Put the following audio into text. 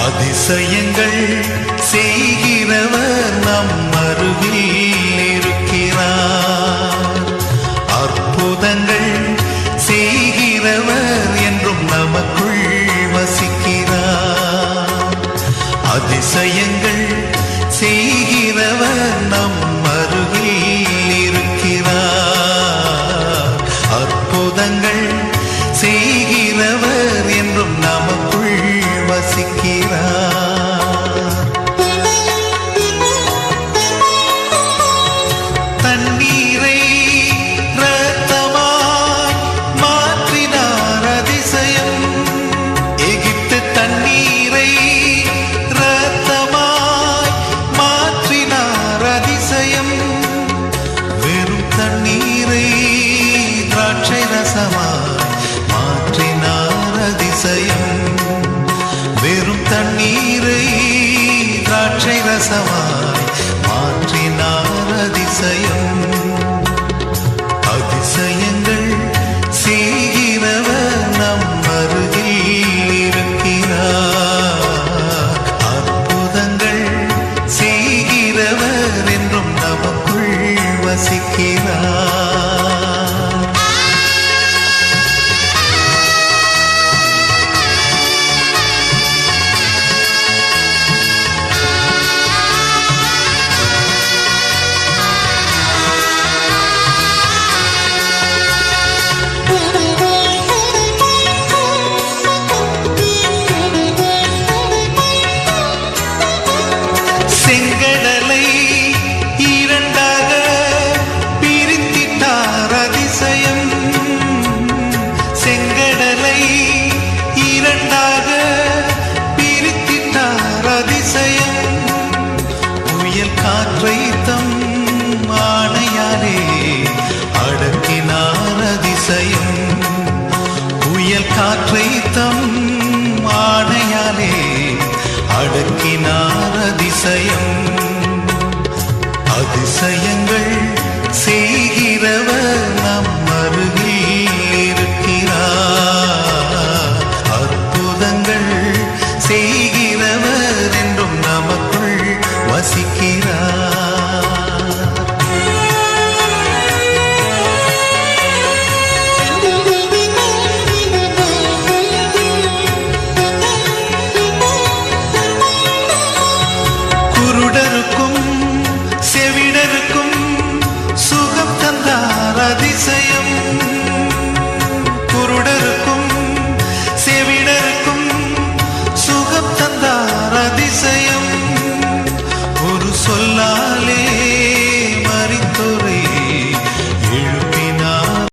அதிசயங்கள் செய்கிறவர் நம் அருகில் இருக்கிறார். அற்புதங்கள் செய்கிறவர் என்றும் நமக்குள் வசிக்கிறார். அதிசயங்கள் செய்கிறவர் நம் அருகில் இருக்கிறார். அற்புதங்கள் செய்கிறவர் என்றும் நமக்குள் வசிக்கிறார். தண்ணீரை இரத்தமாய் மாற்றினார் அதிசயம். எகிப்து தண்ணீரை இரத்தமாய் மாற்றினார் அதிசயம். வெறும் தண்ணீரை திராட்சை ரசமாய் மாற்றினார் அதிசயம். வெறும் தண்ணீரை திராட்சை ரசமாய் மாற்றினார் அதிசயம். அதிசயங்கள் செய்கிறவர் நம் அருகில் இருக்கிறார். அற்புதங்கள் செய்கிறவர் என்றும் நமக்குள் வசிக்கிறார். செங்கடலை இரண்டாக பிரித்திட்டார் அதிசயம். செங்கடலை இரண்டாக பிரித்திட்டார் அதிசயம். புயல் காற்றை தம் ஆணையாலே அடக்கினார் அதிசயம். புயல் காற்றை தம் ஆணையாலே அடக்கினார் அதிசயம். அதிசயங்கள் செய்கிறவர்